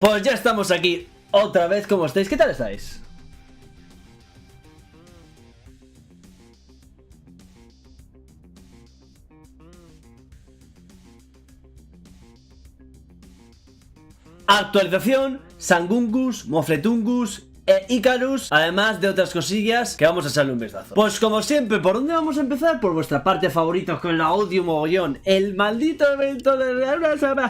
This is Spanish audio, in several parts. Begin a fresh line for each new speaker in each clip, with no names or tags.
Pues ya estamos aquí otra vez. ¿Cómo estáis? ¿Qué tal estáis? Actualización, Sangungus, Mofletungus e Icarus, además de otras cosillas que vamos a echarle un vistazo. Pues como siempre, ¿por dónde vamos a empezar? Por vuestra parte favorita, con la odio mogollón, el maldito evento de...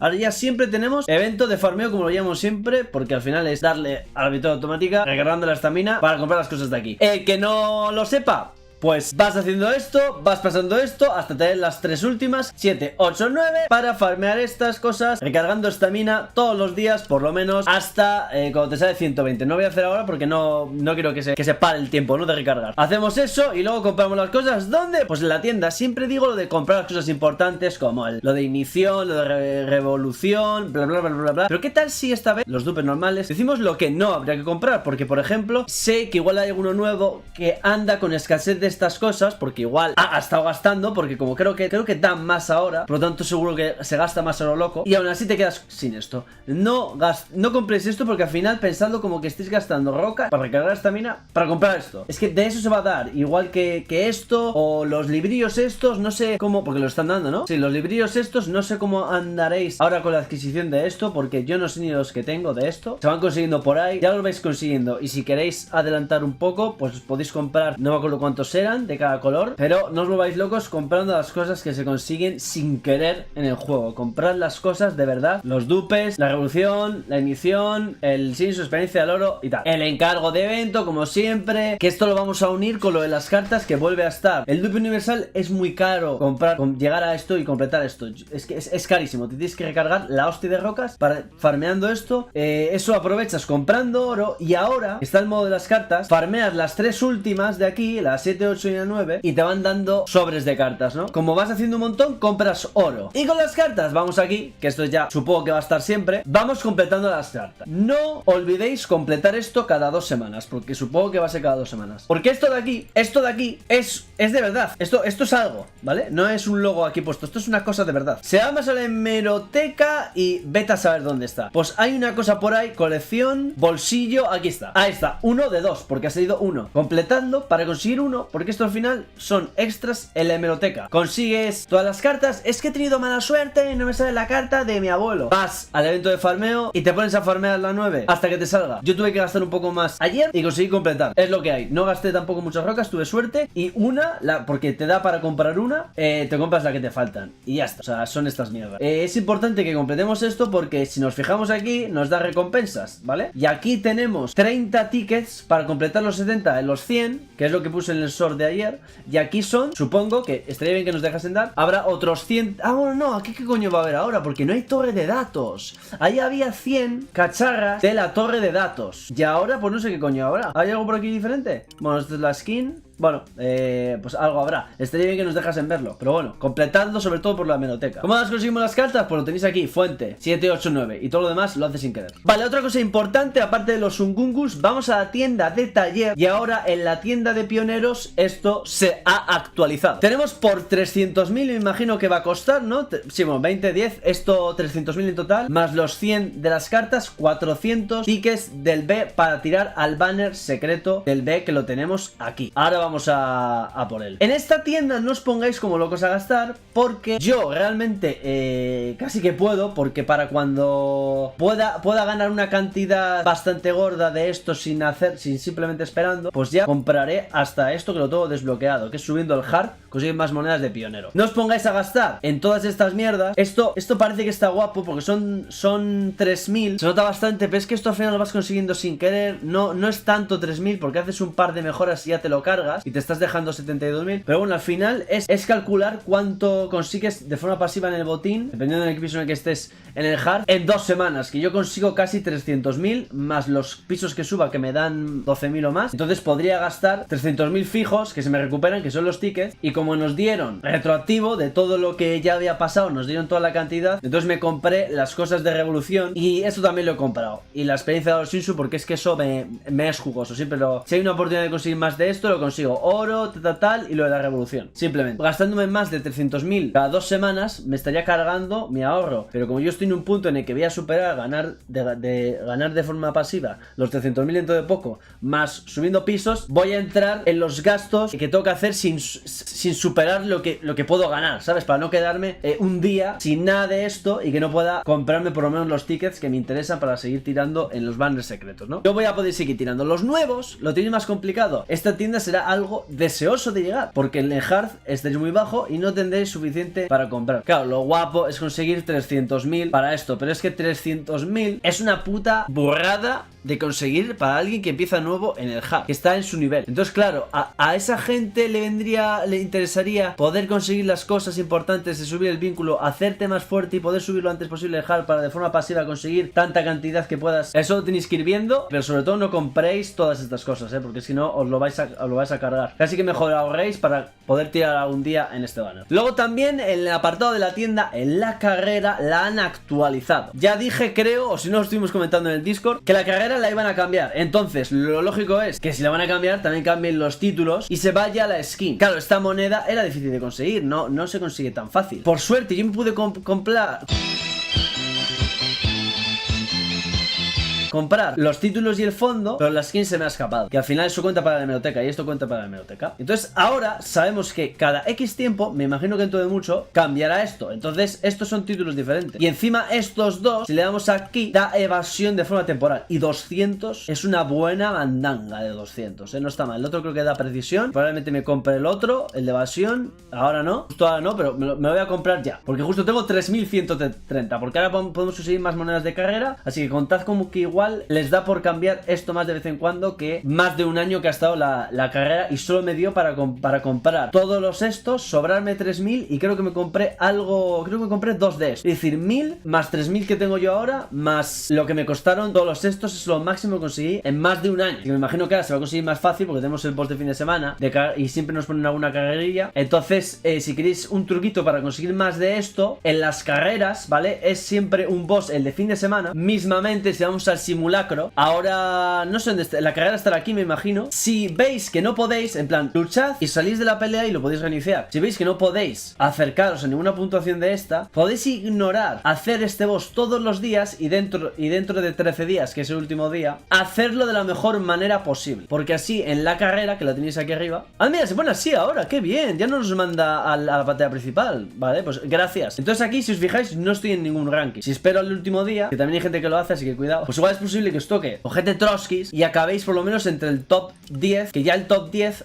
Ahora ya siempre tenemos evento de farmeo, como lo llamamos siempre, porque al final es darle a la victoria automática, recargando la estamina para comprar las cosas de aquí. El que no lo sepa, pues vas haciendo esto, vas pasando esto hasta tener las tres últimas, 7, 8, 9, para farmear estas cosas, recargando estamina todos los días, por lo menos hasta cuando te sale 120. No voy a hacer ahora porque no quiero que se pare el tiempo, ¿no? De recargar. Hacemos eso y luego compramos las cosas. ¿Dónde? Pues en la tienda. Siempre digo lo de comprar las cosas importantes, como lo de inición, lo de revolución, bla bla bla bla bla. Pero ¿qué tal si esta vez los dupes normales decimos lo que no habría que comprar? Porque, por ejemplo, sé que igual hay alguno nuevo que anda con escasez de estas cosas, porque igual ha estado gastando, porque como creo que dan más ahora, por lo tanto seguro que se gasta más a lo loco, y aún así te quedas sin esto. No compréis esto, porque al final pensando como que estéis gastando roca para recargar estamina para comprar esto. Es que de eso se va a dar, igual que esto, o los librillos estos, no sé cómo, porque lo están dando, ¿no? Sí, los librillos estos, no sé cómo andaréis ahora con la adquisición de esto, porque yo no sé ni los que tengo de esto. Se van consiguiendo por ahí, ya los vais consiguiendo, y si queréis adelantar un poco, pues podéis comprar, no me acuerdo cuántos eran de cada color, pero no os volváis locos comprando las cosas que se consiguen sin querer en el juego. Comprad las cosas de verdad, los dupes, la revolución, la ignición, el sin su experiencia del oro y tal. El encargo de evento, como siempre, que esto lo vamos a unir con lo de las cartas, que vuelve a estar. El dupe universal es muy caro comprar, llegar a esto y completar esto. Es que es carísimo, te tienes que recargar la hostia de rocas para farmeando esto. Eso aprovechas comprando oro, y ahora está el modo de las cartas, farmeas las tres últimas de aquí, las 7, 8 y 9, y te van dando sobres de cartas, ¿no? Como vas haciendo un montón, compras oro. Y con las cartas, vamos aquí, que esto ya supongo que va a estar siempre, vamos completando las cartas. No olvidéis completar esto cada 2 semanas, porque supongo que va a ser cada 2 semanas. Porque esto de aquí es de verdad. Esto es algo, ¿vale? No es un logo aquí puesto, esto es una cosa de verdad. Se llama a la hemeroteca y vete a saber dónde está. Pues hay una cosa por ahí, colección, bolsillo, aquí está. Ahí está, 1 de 2, porque ha salido 1. Completadlo para conseguir 1, porque esto al final son extras en la hemeroteca. Consigues todas las cartas. Es que he tenido mala suerte y no me sale la carta de mi abuelo. Vas al evento de farmeo y te pones a farmear la 9 hasta que te salga. Yo tuve que gastar un poco más ayer y conseguí completar. Es lo que hay. No gasté tampoco muchas rocas, tuve suerte. Y porque te da para comprar una, te compras la que te faltan. Y ya está. O sea, son estas mierdas. Es importante que completemos esto, porque si nos fijamos aquí, nos da recompensas, ¿vale? Y aquí tenemos 30 tickets para completar los 70 en los 100, que es lo que puse en el sort de ayer. Y aquí son, supongo que estaría bien que nos dejasen dar. Habrá otros 100. Ah, bueno, no, aquí qué coño va a haber ahora, porque no hay torre de datos. Ahí había 100 cacharras de la torre de datos. Y ahora, pues no sé qué coño habrá. ¿Hay algo por aquí diferente? Bueno, esta es la skin. Bueno, pues algo habrá. Estaría bien que nos dejasen verlo. Pero bueno, completando sobre todo por la hemeroteca. ¿Cómo las conseguimos las cartas? Pues lo tenéis aquí, fuente 7, 8, 9. Y todo lo demás lo hace sin querer. Vale, otra cosa importante, aparte de los Sungungus, vamos a la tienda de taller. Y ahora en la tienda de pioneros esto se ha actualizado. Tenemos por 300.000, me imagino que va a costar, ¿no? Sí, bueno, 20, 10. Esto 300.000 en total. Más los 100 de las cartas, 400 tickets del B para tirar al banner secreto del B, que lo tenemos aquí. Ahora vamos a por él. En esta tienda no os pongáis como locos a gastar, porque yo realmente casi que puedo, porque para cuando pueda ganar una cantidad bastante gorda de esto sin simplemente esperando, pues ya compraré hasta esto, que lo tengo desbloqueado, que es subiendo el hard, consiguen más monedas de pionero. No os pongáis a gastar en todas estas mierdas. Esto parece que está guapo, porque son 3.000, se nota bastante, pero es que esto al final lo vas consiguiendo sin querer. No es tanto 3.000, porque haces un par de mejoras y ya te lo cargas y te estás dejando 72.000. Pero bueno, al final es calcular cuánto consigues de forma pasiva en el botín, dependiendo del piso en el que estés en el hard, en 2 semanas, que yo consigo casi 300.000, más los pisos que suba, que me dan 12.000 o más. Entonces podría gastar 300.000 fijos, que se me recuperan, que son los tickets. Y como nos dieron retroactivo de todo lo que ya había pasado, nos dieron toda la cantidad, entonces me compré las cosas de revolución, y esto también lo he comprado. Y la experiencia de los Shinsu, porque es que eso me es jugoso. Siempre si hay una oportunidad de conseguir más de esto, lo consigo. consigo oro, tal, y lo de la revolución. Simplemente, gastándome más de 300.000 cada 2 semanas, me estaría cargando mi ahorro. Pero como yo estoy en un punto en el que voy a superar, ganar de forma pasiva los 300.000 dentro de poco, más subiendo pisos, voy a entrar en los gastos que tengo que hacer sin superar lo que puedo ganar, ¿sabes? Para no quedarme un día sin nada de esto y que no pueda comprarme por lo menos los tickets que me interesan para seguir tirando en los banners secretos, ¿no? Yo voy a poder seguir tirando. Los nuevos lo tenéis más complicado. Esta tienda será algo deseoso de llegar, porque en el hard estaréis muy bajo y no tendréis suficiente para comprar. Claro, lo guapo es conseguir 300.000 para esto, pero es que 300.000 es una puta burrada de conseguir para alguien que empieza nuevo en el hard, que está en su nivel. Entonces, claro, a esa gente le interesaría poder conseguir las cosas importantes de subir el vínculo, hacerte más fuerte y poder subir lo antes posible el hard para de forma pasiva conseguir tanta cantidad que puedas. Eso lo tenéis que ir viendo, pero sobre todo no compréis todas estas cosas, porque si no os lo vais a cargar. Casi que mejor ahorréis para poder tirar algún día en este banner. Luego también en el apartado de la tienda, en la carrera la han actualizado. Ya dije, creo, o si no lo estuvimos comentando en el Discord, que la carrera la iban a cambiar. Entonces lo lógico es que si la van a cambiar también cambien los títulos y se vaya la skin. Claro, esta moneda era difícil de conseguir, no se consigue tan fácil. Por suerte yo me pude comprar los títulos y el fondo, pero la skin se me ha escapado, que al final eso cuenta para la hemeroteca y esto cuenta para la hemeroteca. Entonces ahora sabemos que cada X tiempo, me imagino que dentro de mucho cambiará esto. Entonces estos son títulos diferentes y encima estos dos, si le damos aquí, da evasión de forma temporal y 200 es una buena mandanga de 200, no está mal. El otro creo que da precisión, probablemente me compre el otro, el de evasión. Ahora no, justo ahora no, pero me lo voy a comprar ya, porque justo tengo 3.130, porque ahora podemos conseguir más monedas de carrera. Así que contad como que igual les da por cambiar esto más de vez en cuando, que más de un año que ha estado la carrera y solo me dio para comprar todos los estos, sobrarme 3.000 y creo que me compré algo, creo que me compré 2 de estos, es decir, 1.000 más 3.000 que tengo yo ahora, más lo que me costaron todos los estos, es lo máximo que conseguí en más de un año. Y me imagino que ahora se va a conseguir más fácil porque tenemos el boss de fin de semana y siempre nos ponen alguna carrerilla. Entonces, si queréis un truquito para conseguir más de esto, en las carreras, ¿vale? Es siempre un boss el de fin de semana. Mismamente, si vamos al simulacro, ahora no sé dónde está, la carrera estará aquí, me imagino. Si veis que no podéis, en plan, luchad y salís de la pelea y lo podéis reiniciar. Si veis que no podéis acercaros a ninguna puntuación de esta, podéis ignorar hacer este boss todos los días y dentro de 13 días, que es el último día, hacerlo de la mejor manera posible, porque así en la carrera, que la tenéis aquí arriba, ah, mira, se pone así ahora, qué bien, ya no nos manda a la pantalla principal, vale, pues gracias. Entonces aquí, si os fijáis, no estoy en ningún ranking. Si espero al último día, que también hay gente que lo hace, así que cuidado, pues igual es posible que os toque ojete Trotskis y acabéis por lo menos entre el top 10, que ya el top 10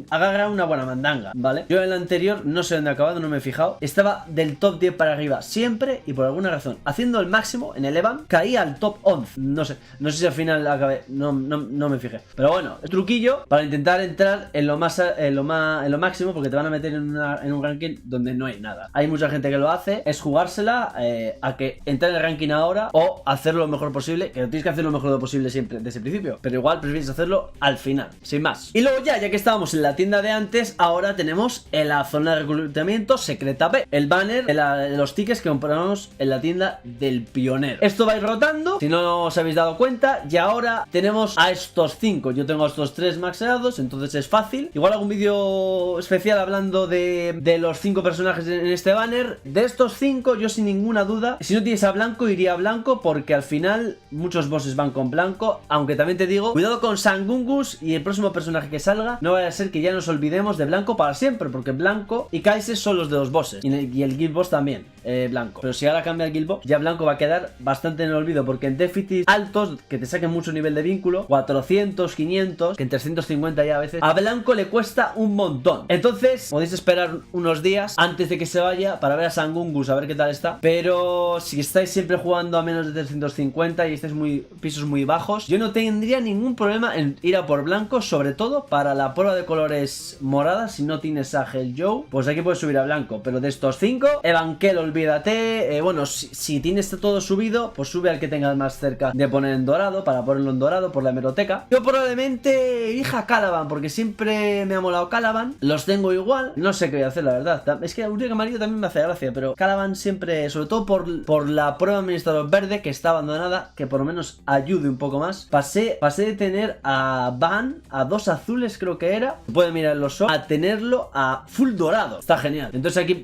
agarra una buena mandanga, ¿vale? Yo en el anterior no sé dónde he acabado, no me he fijado, estaba del top 10 para arriba siempre y por alguna razón, haciendo el máximo en el Evan, caía al top 11, no sé si al final acabé, no me fijé, pero bueno, el truquillo para intentar entrar en lo máximo, porque te van a meter en un ranking donde no hay nada. Hay mucha gente que lo hace, es jugársela a que entrar en el ranking ahora o hacerlo lo mejor posible, que tienes que hacer lo mejor posible siempre desde el principio, pero igual prefieres hacerlo al final, sin más. Y luego ya que estábamos en la tienda de antes, ahora tenemos en la zona de reclutamiento secreta B, el banner de los tickets que compramos en la tienda del pionero. Esto va a ir rotando, si no os habéis dado cuenta, y ahora tenemos a estos 5, yo tengo a estos 3 maxeados, entonces es fácil. Igual hago un vídeo especial hablando de los 5 personajes en este banner. De estos 5, yo sin ninguna duda, si no tienes a blanco, iría a blanco, porque al final muchos bosses van con blanco, aunque también te digo, cuidado con Sangungus y el próximo personaje que salga, no vaya a ser que ya nos olvidemos de blanco para siempre, porque blanco y Kaiser son los de los bosses, y el guild boss también, blanco. Pero si ahora cambia el guild boss, ya blanco va a quedar bastante en el olvido, porque en déficits altos, que te saquen mucho nivel de vínculo, 400, 500, que en 350 ya a veces, a blanco le cuesta un montón. Entonces, podéis esperar unos días antes de que se vaya para ver a Sangungus, a ver qué tal está. Pero si estáis siempre jugando a menos de 350 y estáis pisos muy bajos, yo no tendría ningún problema en ir a por blanco, sobre todo para la prueba de colores morada. Si no tienes a Hell Joe, pues aquí puedes subir a blanco. Pero de estos 5, Evankel olvídate. Bueno, si tienes todo subido, pues sube al que tengas más cerca de poner en dorado, para ponerlo en dorado por la hemeroteca. Yo probablemente elija Calaban, porque siempre me ha molado Calaban. Los tengo igual, no sé qué voy a hacer, la verdad. Es que Úrica Amarillo también me hace gracia, pero Calaban siempre, sobre todo por la prueba de administrador verde, que está abandonada, que por lo menos ayude un poco más. Pasé de tener a Van, a 2 azules creo que era, pueden mirar los ojos, a tenerlo a full dorado. Está genial. Entonces aquí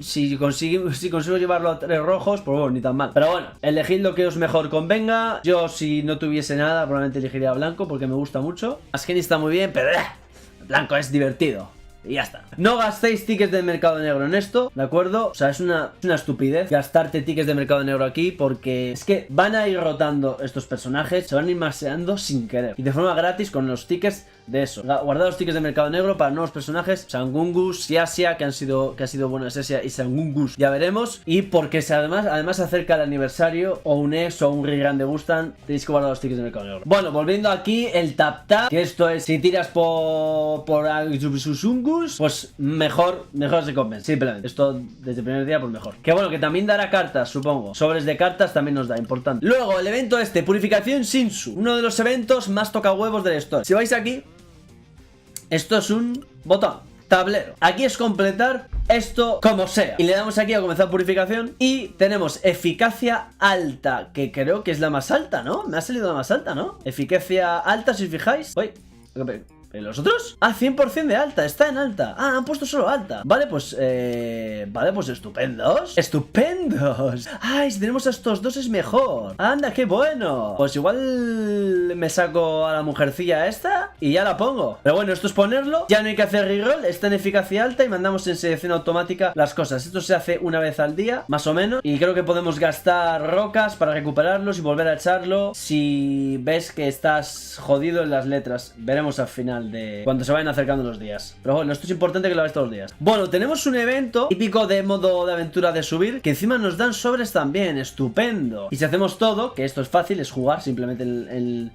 si consigo llevarlo a 3 rojos, pues bueno, ni tan mal. Pero bueno, elegid lo que os mejor convenga. Yo, si no tuviese nada, probablemente elegiría blanco porque me gusta mucho. Askeni está muy bien, pero blanco es divertido. Y ya está. No gastéis tickets de mercado negro en esto, ¿de acuerdo? O sea, es una estupidez gastarte tickets de mercado negro aquí, porque es que van a ir rotando estos personajes, se van a ir maseando sin querer. Y de forma gratis con los tickets de eso. Guardad los tickets de mercado negro para nuevos personajes. Sangungus, Siasia, que ha sido bueno Siasia y Sangungus, ya veremos. Y porque además se acerca el aniversario, o un ex o un Rigan de gustan, tenéis que guardar los tickets de mercado negro. Bueno, volviendo aquí, el tap tap, que esto es, si tiras por Susungus, pues mejor recompensa. Simplemente, esto desde el primer día, pues mejor. Que bueno, que también dará cartas, supongo. Sobres de cartas también nos da, importante. Luego, el evento Purificación Shinsu, uno de los eventos más tocahuevos de la historia. Si vais aquí, esto es un botón, tablero. Aquí es completar esto como sea. Y le damos aquí a comenzar purificación. Y tenemos eficacia alta, que creo que es la más alta, ¿no? Me ha salido la más alta, ¿no? Eficacia alta, si os fijáis. Uy, ¿los otros? Ah, 100% de alta, está en alta. Ah, han puesto solo alta. Vale, pues estupendos. ¡Estupendos! Ay, si tenemos a estos dos es mejor. Anda, qué bueno. Pues igual me saco a la mujercilla esta y ya la pongo. Pero bueno, esto es ponerlo. Ya no hay que hacer reroll, está en eficacia alta y mandamos en selección automática las cosas. Esto se hace una vez al día, más o menos. Y creo que podemos gastar rocas para recuperarlos y volver a echarlo si ves que estás jodido en las letras. Veremos al final de cuando se vayan acercando los días. Pero bueno, esto es importante que lo hagáis todos los días. Bueno, tenemos un evento típico de modo de aventura de subir, que encima nos dan sobres también. Estupendo. Y si hacemos todo, que esto es fácil, es jugar simplemente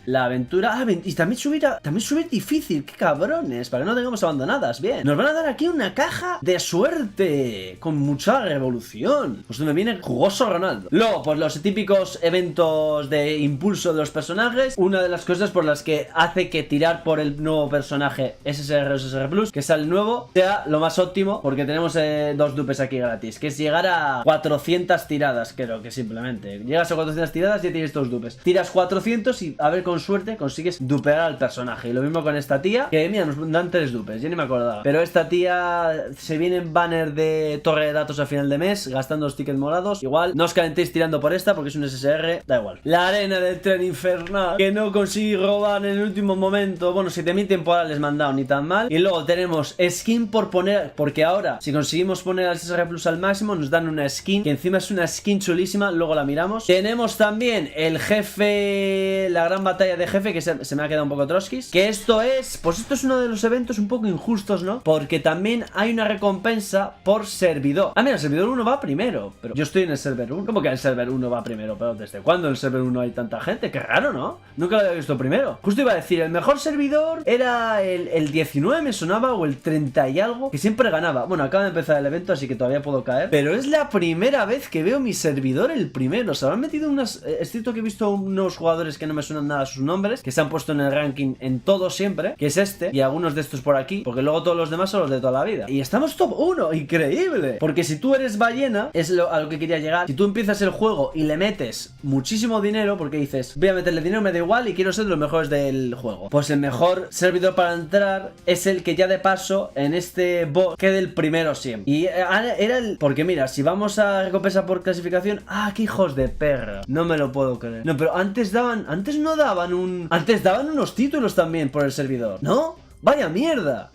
la aventura. Ah, y también subir difícil. Qué cabrones, para que no tengamos abandonadas. Bien. Nos van a dar aquí una caja de suerte con mucha revolución. Pues me viene jugoso Ronaldo. Luego, pues los típicos eventos de impulso de los personajes. Una de las cosas por las que hace que tirar por el nuevo personaje SSR o SSR Plus, que sale nuevo, sea lo más óptimo, porque tenemos 2 dupes aquí gratis, que es llegar a 400 tiradas. Creo que simplemente llegas a 400 tiradas y tienes 2 dupes. Tiras 400 y a ver, con suerte consigues dupear al personaje. Y lo mismo con esta tía, que mira, nos dan 3 dupes, yo ni me acordaba. Pero esta tía se viene en banner de torre de datos a final de mes, gastando los tickets morados. Igual no os calentéis tirando por esta porque es un SSR, da igual. La arena del tren infernal, que no conseguí robar en el último momento. Bueno, 7000 temporales me han dado, ni tan mal. Y luego tenemos skin por poner, porque ahora si conseguimos poner al SSR Plus al máximo nos dan una skin, que encima es una skin chulísima. Luego la miramos. Tenemos también el jefe, la gran batalla de jefe, que se me ha quedado un poco troskis. Que esto es, pues esto es uno de los eventos un poco injustos, ¿no? Porque también hay una recompensa por servidor. Ah, mira, el servidor 1 va primero, pero yo estoy en el server 1. ¿Cómo que el server 1 va primero? Pero ¿desde cuándo en el server 1 hay tanta gente? Qué raro, ¿no? Nunca lo había visto primero. Justo iba a decir, el mejor servidor era el 19, me sonaba, o el 30 y algo, que siempre ganaba. Bueno, acaba de empezar el evento, así que todavía puedo caer. Pero es la primera vez que veo mi servidor el primero. Se han metido unas... Es cierto que he visto unos jugadores que no me suenan nada sus nombres, que se han puesto en el ranking en todo siempre, que es este, y algunos de estos por aquí, porque luego todos los demás son los de toda la vida. Y estamos top 1, increíble. Porque si tú eres ballena, es a lo que quería llegar. Si tú empiezas el juego y le metes muchísimo dinero, porque dices, voy a meterle dinero, me da igual y quiero ser de los mejores del juego, pues el mejor servidor para entrar es el que ya de paso en este bot quede el primero siempre. Y era el... Porque mira, si vamos a recompensa por clasificación... Ah, qué hijos de perra. No me lo puedo creer. No, pero antes daban... Antes no daban un... Antes daban unos títulos también por el servidor, ¿no? ¡Vaya mierda!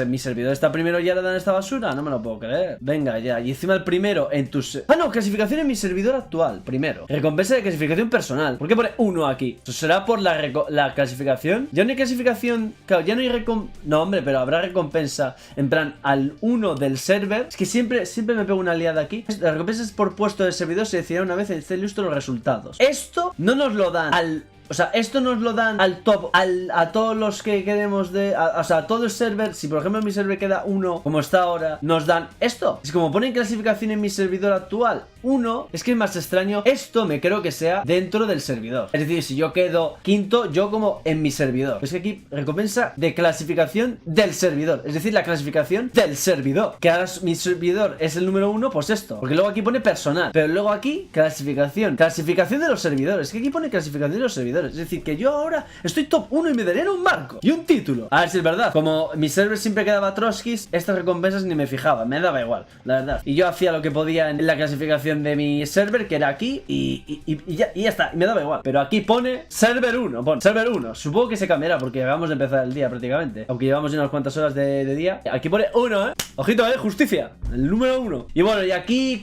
Mi servidor está primero y ya le dan esta basura. No me lo puedo creer. Venga ya. Y encima el primero en tus... Ah, no, clasificación en mi servidor actual. Primero. Recompensa de clasificación personal. ¿Por qué pone 1 aquí? ¿Eso será por la clasificación? Ya no hay clasificación... Claro, ya no hay No, hombre, pero habrá recompensa en plan al 1 del server. Es que siempre me pego una liada aquí. La recompensa es por puesto del servidor. Se decidirá una vez en este lustro los resultados. Esto no nos lo dan al... O sea, esto nos lo dan al top, a todos los que queremos o sea, a todo el server. Si por ejemplo en mi server queda 1, como está ahora, nos dan esto. Es como ponen clasificación en mi servidor actual 1, es que es más extraño. Esto me creo que sea dentro del servidor. Es decir, si yo quedo quinto, yo como en mi servidor. Es que aquí recompensa de clasificación del servidor. Es decir, la clasificación del servidor. Que ahora mi servidor es el número 1, pues esto. Porque luego aquí pone personal. Pero luego aquí, clasificación. Clasificación de los servidores. Es que aquí pone clasificación de los servidores. Es decir, que yo ahora estoy top 1 y me darían un marco y un título. A ver si es verdad. Como mi server siempre quedaba Trotskis, estas recompensas ni me fijaba. Me daba igual, la verdad. Y yo hacía lo que podía en la clasificación de mi server, que era aquí. Y ya está. Y me daba igual. Pero aquí pone server 1. Pon server 1. Supongo que se cambiará porque acabamos de empezar el día prácticamente. Aunque llevamos ya unas cuantas horas de día. Aquí pone 1, Ojito, justicia. El número 1. Y bueno, y aquí,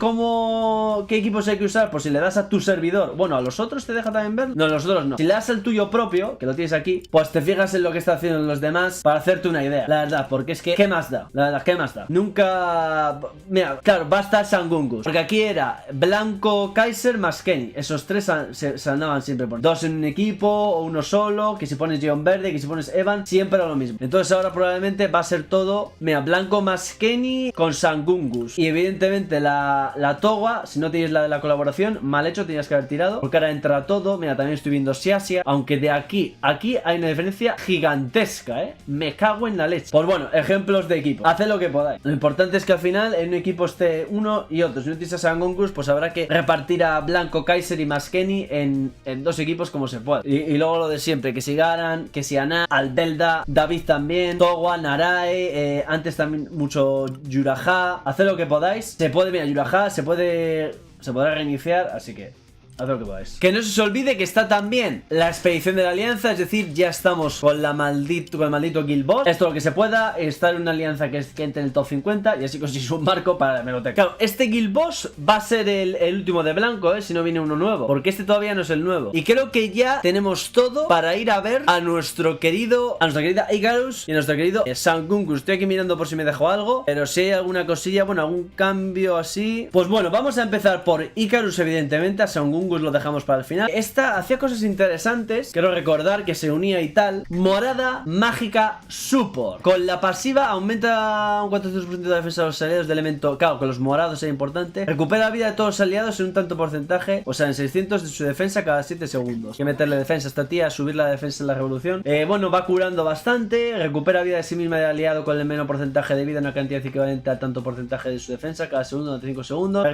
¿qué equipos hay que usar? Pues si le das a tu servidor. Bueno, a los otros te deja también ver. No, a los otros no. Si le das al tuyo propio, que lo tienes aquí, pues te fijas en lo que está haciendo los demás para hacerte una idea. La verdad, porque es que, ¿qué más da? La verdad, ¿qué más da? Nunca... Mira, claro, va a estar Sangungus. Porque aquí era Blanco, Kaiser más Kenny. Esos tres se andaban siempre por 2 en un equipo o uno solo. Que si pones John Verde, que si pones Evan, siempre era lo mismo. Entonces ahora probablemente va a ser todo, mira, Blanco más Kenny con Sangungus. Y evidentemente la Towa, si no tienes la de la colaboración, mal hecho, tenías que haber tirado. Porque ahora entra todo. Mira, también estoy viendo Xiaxia. Aunque de aquí a aquí hay una diferencia gigantesca, Me cago en la leche. Pues bueno, ejemplos de equipo. Haced lo que podáis. Lo importante es que al final en un equipo esté uno y otro. Si no tienes a Sangungus, pues habrá que repartir a Blanco, Kaiser y más Kenny en 2 equipos como se pueda. Y luego lo de siempre, que si Garan, que si Ana, Aldelda, David también, Towa, Narae, antes también mucho Yuraja. Haced lo que podáis. Se puede, mira, Yuraja se podrá reiniciar, así que haz lo que podáis. Que no se os olvide que está también la expedición de la alianza, es decir, ya estamos con el maldito Guild Boss. Esto lo que se pueda, estar en una alianza que entre en el top 50 y así conseguís un marco para la hemeroteca. Claro, este Guild Boss va a ser el último de Blanco, si no viene uno nuevo, porque este todavía no es el nuevo. Y creo que ya tenemos todo para ir a ver a nuestra querida Icarus y a nuestro querido Sangungus. Estoy aquí mirando por si me dejo algo, pero si hay alguna cosilla, bueno, algún cambio así. Pues bueno, vamos a empezar por Icarus, evidentemente. A Sangungus lo dejamos para el final. Esta hacía cosas interesantes. Quiero recordar que se unía y tal. Morada mágica support. Con la pasiva aumenta un 400% de defensa de los aliados de elemento. Claro, con los morados es importante. Recupera la vida de todos los aliados en un tanto porcentaje. O sea, en 600 de su defensa cada 7 segundos. Hay que meterle defensa a esta tía, subir la defensa en la revolución. Bueno, va curando bastante. Recupera vida de sí misma de aliado con el menor porcentaje de vida, una cantidad equivalente al tanto porcentaje de su defensa cada segundo durante 5 segundos.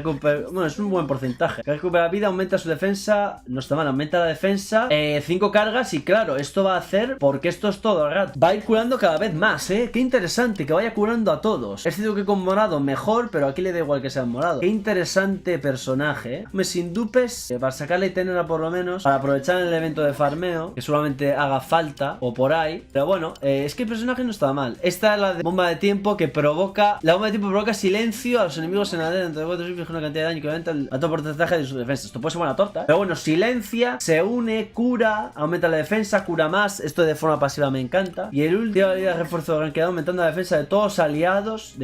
Bueno, es un buen porcentaje. Recupera vida, aumenta su defensa, no está mal, aumenta la defensa, 5 cargas. Y claro, esto va a hacer, porque esto es todo, ¿verdad? Va a ir curando cada vez más, qué interesante, que vaya curando a todos. Es cierto que con morado mejor, pero aquí le da igual que sea morado. Qué interesante personaje, Me sin dupes, para sacarle tenera por lo menos, para aprovechar el evento de farmeo, que solamente haga falta, o por ahí. Pero bueno, es que el personaje no está mal. Esta es la de bomba de tiempo que provoca, la bomba de tiempo provoca silencio a los enemigos en la área dentro de 4 segundos, una cantidad de daño que aumenta el alto porcentaje de su defensa. Esto puede ser buena torta, pero bueno, silencia, se une, cura, aumenta la defensa, cura más. Esto de forma pasiva me encanta. Y el último habilidad de refuerzo de ranqueado, aumentando la defensa de todos los aliados.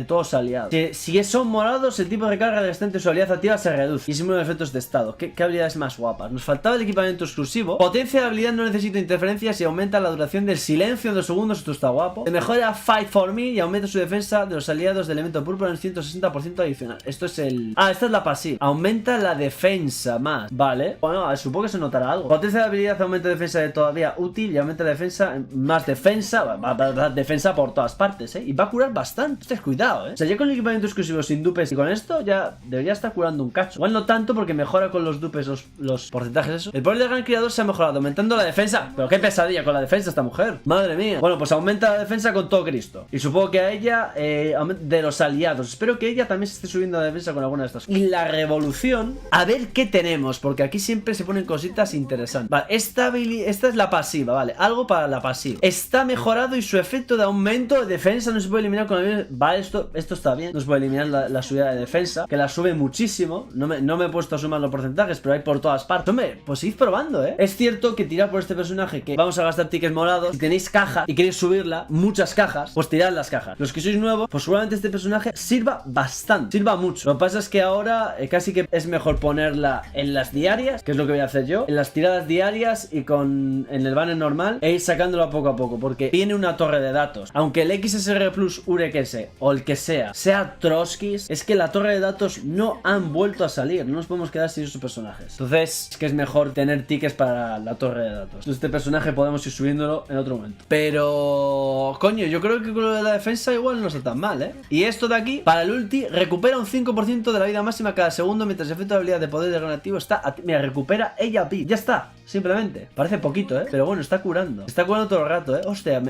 Si son morados, el tipo de recarga de restante de su habilidad activa se reduce y simula efectos de estado. ¿Qué habilidades más guapas? Nos faltaba el equipamiento exclusivo. Potencia de habilidad, no necesita interferencias y aumenta la duración del silencio en 2 segundos. Esto está guapo. Mejora Fight for Me y aumenta su defensa de los aliados de elemento púrpura en 160% adicional. Esto es el... esta es la pasiva. Aumenta la defensa más. Vale. Bueno, supongo que se notará algo. Potencia de habilidad, aumenta defensa de todavía útil y aumenta la defensa, más defensa. Va a dar defensa por todas partes, Y va a curar bastante. Ustedes, cuidado, O sea, ya con el equipamiento exclusivo sin dupes y con esto ya debería estar curando un cacho. Igual no tanto porque mejora con los dupes los porcentajes, eso. El poder del gran criador se ha mejorado, aumentando la defensa. Pero qué pesadilla con la defensa esta mujer. Madre mía. Bueno, pues aumenta la defensa con todo Cristo. Y supongo que a ella, de los aliados. Espero que ella también se esté subiendo la defensa con alguna de estas cosas. Y la revolución, a ver qué tenemos, porque aquí siempre se ponen cositas interesantes. Vale, esta es la pasiva, vale. Algo para la pasiva. Está mejorado y su efecto de aumento de defensa no se puede eliminar con el... Vale, esto está bien. No se puede eliminar la subida de defensa, que la sube muchísimo. No me he puesto a sumar los porcentajes, pero hay por todas partes. Hombre, pues id probando, Es cierto que tirar por este personaje, que vamos a gastar tickets morados. Si tenéis caja y queréis subirla, muchas cajas, pues tirad las cajas. Los que sois nuevos, pues seguramente este personaje sirva bastante, sirva mucho. Lo que pasa es que ahora casi que es mejor ponerla en las tiradas diarias, que es lo que voy a hacer yo, en las tiradas diarias y en el banner normal, e ir sacándolo poco a poco, porque viene una torre de datos. Aunque el XSR Plus Urekese o el que sea Troskis, es que la torre de datos no han vuelto a salir, no nos podemos quedar sin esos personajes. Entonces es que es mejor tener tickets para la torre de datos. Este personaje podemos ir subiéndolo en otro momento. Pero coño, yo creo que con lo de la defensa igual no está tan mal, ¿eh? Y esto de aquí, para el ulti, recupera un 5% de la vida máxima cada segundo mientras el efecto de habilidad de poder del relativo está... Mira, recupera ella pi. Ya está. Simplemente. Parece poquito, ¿eh? Pero bueno, está curando. Está curando todo el rato, ¿eh? Hostia,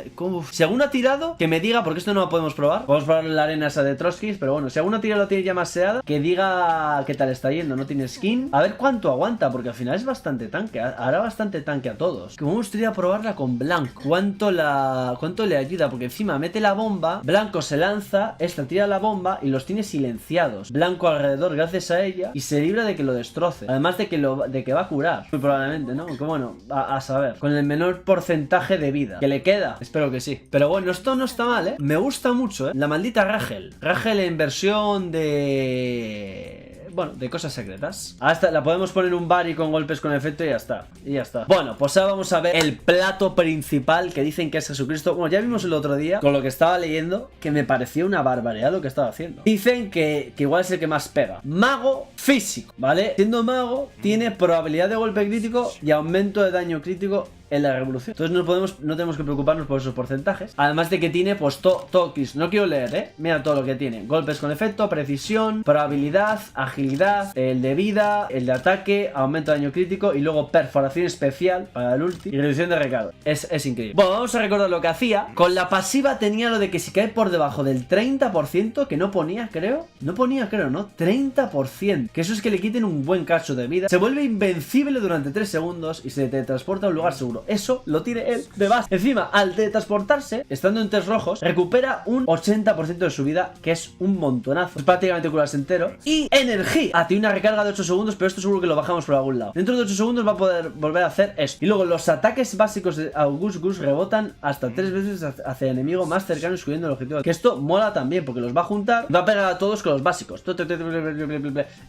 si alguno ha tirado, que me diga, porque esto no lo podemos probar. Podemos probar en la arena esa de Troskis, pero bueno, si alguno ha tirado lo tiene ya maseada, que diga qué tal está yendo. No tiene skin. A ver cuánto aguanta, porque al final es bastante tanque. Hará bastante tanque a todos. Que me gustaría probarla con Blanco. ¿Cuánto le ayuda? Porque encima mete la bomba, Blanco se lanza, esta tira la bomba y los tiene silenciados. Blanco alrededor gracias a ella y se libra de que lo destroce. Además de que va a curar. Muy probablemente, ¿no? Aunque bueno, a saber. Con el menor porcentaje de vida que le queda. Espero que sí. Pero bueno, esto no está mal, ¿eh? Me gusta mucho, ¿eh? La maldita Rachel. Rachel en versión de... Bueno, de cosas secretas. Hasta la podemos poner un bar y con golpes con efecto y ya está. Y ya está. Bueno, pues ahora vamos a ver el plato principal que dicen que es Jesucristo. Bueno, ya vimos el otro día con lo que estaba leyendo, que me pareció una barbaridad lo que estaba haciendo. Dicen que igual es el que más pega. Mago físico, ¿vale? Siendo mago, tiene probabilidad de golpe crítico y aumento de daño crítico en la revolución. Entonces no tenemos que preocuparnos por esos porcentajes. Además de que tiene pues toques. No quiero leer, mira todo lo que tiene. Golpes con efecto, precisión, probabilidad, agilidad, el de vida, el de ataque, aumento de daño crítico y luego perforación especial para el ulti y reducción de recarga. Es increíble. Bueno, vamos a recordar lo que hacía. Con la pasiva tenía lo de que si cae por debajo del 30%, que no ponía, creo. No ponía, creo, ¿no? 30%. Que eso es que le quiten un buen cacho de vida. Se vuelve invencible durante 3 segundos y se teletransporta a un lugar seguro. Eso lo tiene él de base. Encima, al teletransportarse, estando en 3 rojos, recupera un 80% de su vida, que es un montonazo. Es prácticamente curarse entero. Y energía. Tiene una recarga de 8 segundos, pero esto seguro que lo bajamos por algún lado. Dentro de 8 segundos va a poder volver a hacer esto. Y luego los ataques básicos de Augustus rebotan hasta 3 veces hacia el enemigo más cercano, excluyendo el objetivo. Que esto mola también, porque los va a juntar, va a pegar a todos con los básicos.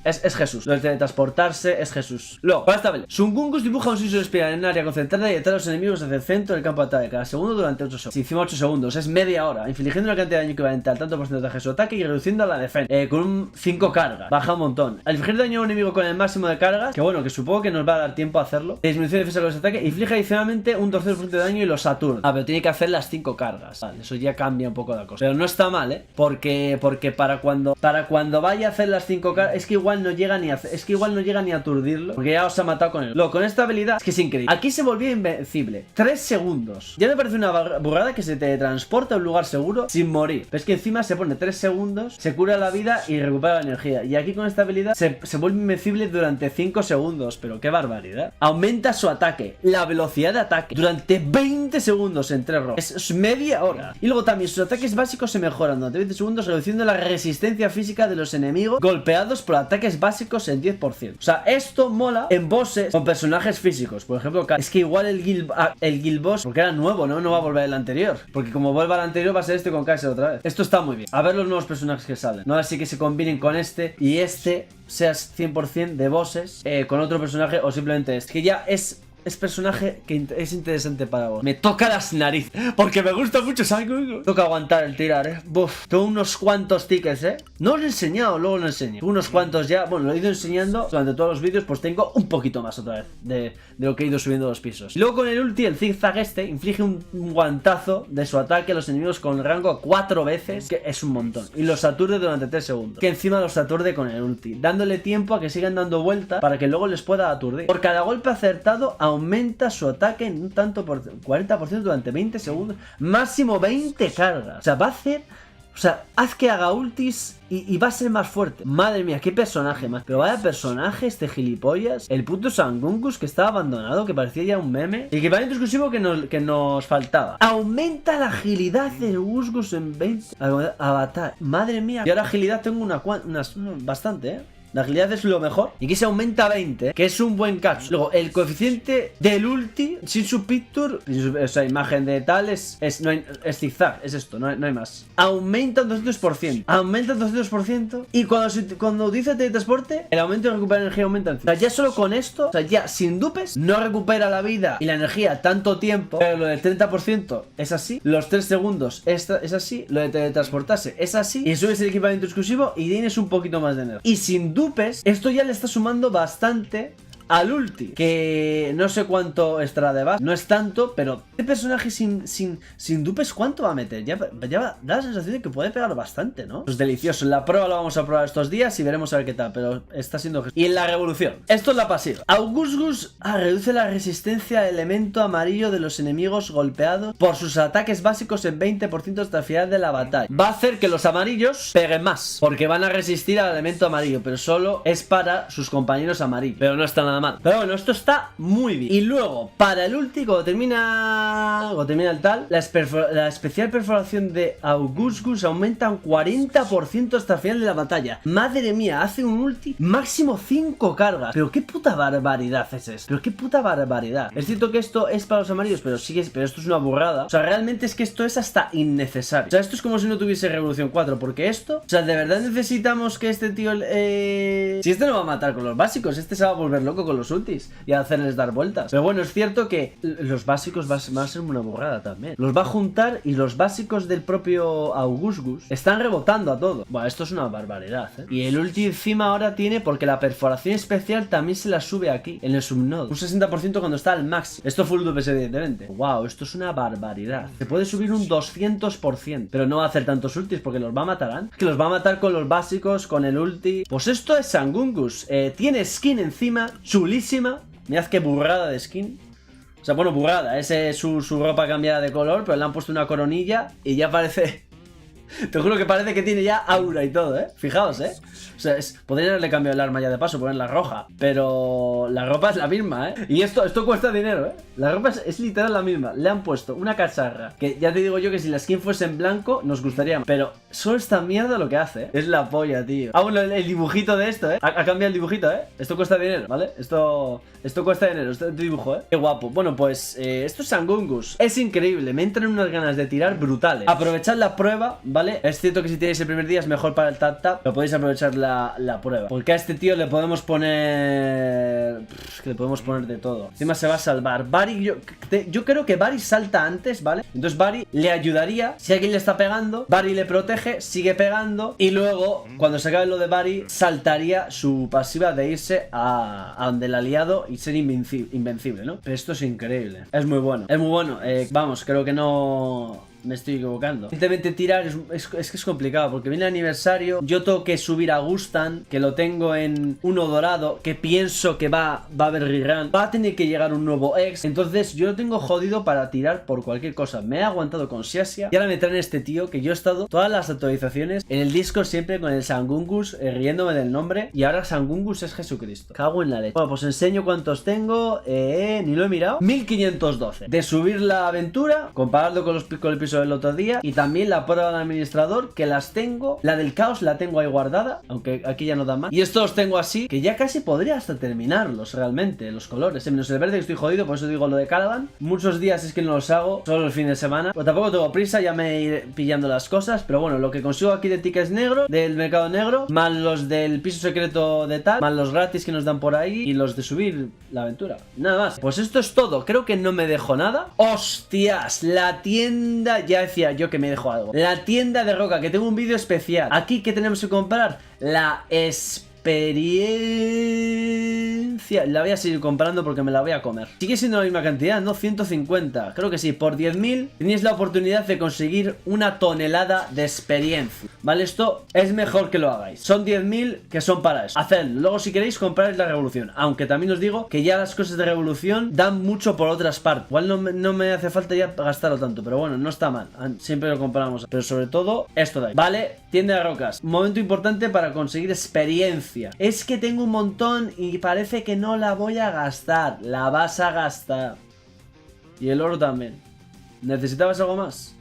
Es Jesús. Lo de teletransportarse es Jesús. Luego, para esta vez, Sungungus dibuja un sensor espiral en un área concentrada y a los enemigos hacia el centro del campo de ataque cada segundo durante 8 segundos. Si hicimos 8 segundos, es media hora, infligiendo una cantidad de daño equivalente al tanto porcentaje de su ataque y reduciendo la defensa. Con un 5 cargas. Baja un montón. Al infligir daño a un enemigo con el máximo de cargas, que bueno, que supongo que nos va a dar tiempo a hacerlo. Disminución de defensa con los ataques. Inflige adicionalmente un 2% de daño y los aturda. Pero tiene que hacer las 5 cargas. Vale, eso ya cambia un poco la cosa. Pero no está mal, porque para cuando vaya a hacer las 5 cargas, es que igual no llega ni a aturdirlo, porque ya os ha matado con él. Luego, con esta habilidad, es que es increíble. Aquí se volvió invencible. 3 segundos. Ya me parece una burrada que se teletransporta a un lugar seguro sin morir. Pero es que encima se pone 3 segundos, se cura la vida y recupera la energía. Y aquí con esta habilidad se vuelve invencible durante 5 segundos. Pero qué barbaridad. Aumenta su ataque, la velocidad de ataque, durante 20 segundos en 3 rojos. Es media hora. Y luego también sus ataques básicos se mejoran durante 20 segundos, reduciendo la resistencia física de los enemigos golpeados por ataques básicos en 10%. O sea, esto mola en bosses con personajes físicos. Por ejemplo, es que igual el guild boss, porque era nuevo, ¿no? No va a volver el anterior. Porque como vuelva al anterior va a ser este con Kai'Sa otra vez. Esto está muy bien. A ver los nuevos personajes que salen. No así que se combinen con este y este seas 100% de bosses con otro personaje o simplemente este. Que ya es personaje que es interesante para vos. Me toca las narices, porque me gusta mucho Sangungus. Toca aguantar el tirar, Buf, tengo unos cuantos tickets, No os lo he enseñado, luego lo enseño. Tengo unos cuantos ya, bueno, lo he ido enseñando durante todos los vídeos, pues tengo un poquito más otra vez de lo que he ido subiendo los pisos. Y luego con el ulti, el zigzag inflige un guantazo de su ataque a los enemigos con rango 4 veces, que es un montón. Y los aturde durante 3 segundos. Que encima los aturde con el ulti, dándole tiempo a que sigan dando vueltas para que luego les pueda aturdir. Por cada golpe acertado, aumenta su ataque en un tanto por 40% durante 20 segundos. Máximo 20 cargas. O sea, va a hacer... O sea, haz que haga ultis y va a ser más fuerte. Madre mía, qué personaje más. Pero vaya personaje este gilipollas. El puto Sangungus que estaba abandonado, que parecía ya un meme. El equipamiento exclusivo que nos faltaba. Aumenta la agilidad del Gusgus en 20. Avatar. Madre mía. Y ahora agilidad tengo unas bastante, La agilidad es lo mejor. Y aquí se aumenta a 20, que es un buen catch. Luego, el coeficiente del ulti, sin su picture, o sea, imagen de tal, es zigzag, es esto, no hay más. Aumenta un 200%. Aumenta un 200%. Y cuando utiliza teletransporte, el aumento de recuperación de energía aumenta. O sea, ya solo con esto, o sea, ya sin dupes, no recupera la vida y la energía tanto tiempo. Pero lo del 30% es así. Los 3 segundos es así. Lo de teletransportarse es así. Y subes el equipamiento exclusivo y tienes un poquito más de energía. Y sin dupes, esto ya le está sumando bastante al ulti, que no sé cuánto estará de base, no es tanto, pero este personaje sin dupes, ¿cuánto va a meter? Ya da la sensación de que puede pegar bastante, ¿no? Es delicioso. En la prueba lo vamos a probar estos días y veremos a ver qué tal, pero está siendo... Y en la revolución, esto es la pasiva. Augustus reduce la resistencia al elemento amarillo de los enemigos golpeados por sus ataques básicos en 20% hasta el final de la batalla. Va a hacer que los amarillos peguen más, porque van a resistir al elemento amarillo, pero solo es para sus compañeros amarillos, pero no está nada mal. Pero bueno, esto está muy bien. Y luego, para el ulti, cuando termina el tal, la especial perforación de Augustus aumenta un 40% hasta el final de la batalla. Madre mía, hace un ulti máximo 5 cargas. Pero qué puta barbaridad es esto. Pero qué puta barbaridad. Es cierto que esto es para los amarillos, pero pero esto es una burrada. O sea, realmente es que esto es hasta innecesario. O sea, esto es como si no tuviese Revolución 4, porque esto, o sea, de verdad necesitamos que este tío, si este no va a matar con los básicos, este se va a volver loco con los ultis y a hacerles dar vueltas. Pero bueno, es cierto que los básicos van a ser una burrada también. Los va a juntar y los básicos del propio Augustus están rebotando a todo. Bueno, esto es una barbaridad, ¿eh? Y el ulti encima ahora tiene, porque la perforación especial también se la sube aquí, en el subnode. Un 60% cuando está al máximo. Esto full DPS, evidentemente. Wow, esto es una barbaridad. Se puede subir un 200%, pero no va a hacer tantos ultis porque los va a matar. Que los va a matar con los básicos, con el ulti. Pues esto es Sangungus. Tiene skin encima, chulísima. Mirad qué burrada de skin. O sea, bueno, burrada. Es su ropa cambiada de color, pero le han puesto una coronilla y ya parece... Te juro que parece que tiene ya aura y todo, ¿eh? Fijaos, ¿eh? O sea, podrían haberle cambiado el arma ya de paso, ponerla roja. Pero la ropa es la misma, ¿eh? Y esto cuesta dinero, ¿eh? La ropa es literal la misma. Le han puesto una cacharra, que ya te digo yo que si la skin fuese en blanco nos gustaría más. Pero solo esta mierda lo que hace, ¿eh? Es la polla, tío. Ah, bueno, el dibujito de esto, ¿eh? Ha cambiado el dibujito, ¿eh? Esto cuesta dinero, ¿vale? Esto cuesta dinero, este dibujo, ¿eh? Qué guapo. Bueno, pues esto es Sangungus. Es increíble, me entran unas ganas de tirar brutales. Aprovechad la prueba, ¿vale? Es cierto que si tenéis el primer día es mejor para el tap-tap, pero podéis aprovechar la prueba. Porque a este tío le podemos poner... Es que le podemos poner de todo. Encima se va a salvar. Bari, yo creo que Bari salta antes, ¿vale? Entonces Bari le ayudaría. Si alguien le está pegando, Bari le protege, sigue pegando. Y luego, cuando se acabe lo de Bari, saltaría su pasiva de irse a donde el aliado y ser invencible, ¿no? Pero esto es increíble. Es muy bueno. Es muy bueno. Vamos, creo que no... Me estoy equivocando. Evidentemente tirar es que es complicado, porque viene el aniversario. Yo tengo que subir a Gustan, que lo tengo en uno dorado, que pienso que va a haber rerun. Va a tener que llegar un nuevo ex. Entonces yo lo tengo jodido para tirar por cualquier cosa. Me he aguantado con Xiaxia y ahora me traen este tío, que yo he estado todas las actualizaciones en el Discord siempre con el Sangungus, riéndome del nombre. Y ahora Sangungus es Jesucristo. Cago en la leche. Bueno, pues enseño cuántos tengo. Ni lo he mirado. 1512. De subir la aventura, compararlo con el episodio del otro día, y también la prueba del administrador, que las tengo. La del caos la tengo ahí guardada, aunque aquí ya no da más. Y estos los tengo así, que ya casi podría hasta terminarlos realmente, los colores. Menos el verde, que estoy jodido, por eso digo lo de Caladan. Muchos días es que no los hago, solo el fin de semana. Pero tampoco tengo prisa, ya me iré pillando las cosas. Pero bueno, lo que consigo aquí de tickets negros, del mercado negro, más los del piso secreto de tal, más los gratis que nos dan por ahí, y los de subir la aventura. Nada más. Pues esto es todo. Creo que no me dejo nada. ¡Hostias! La tienda... Ya decía yo que me dejo algo. La tienda de Roca, que tengo un vídeo especial. Aquí, ¿qué tenemos que comprar? La experiencia. La voy a seguir comprando porque me la voy a comer. Sigue siendo la misma cantidad, ¿no? 150. Creo que sí. Por 10.000 tenéis la oportunidad de conseguir una tonelada de experiencia. ¿Vale? Esto es mejor que lo hagáis. Son 10.000 que son para eso. Hacedlo. Luego, si queréis, comprar la revolución. Aunque también os digo que ya las cosas de revolución dan mucho por otras partes. Igual no me hace falta ya gastarlo tanto. Pero bueno, no está mal. Siempre lo compramos. Pero sobre todo, esto de ahí. ¿Vale? Tienda de rocas. Momento importante para conseguir experiencia. Es que tengo un montón y parece que no la voy a gastar. La vas a gastar. Y el oro también. ¿Necesitabas algo más?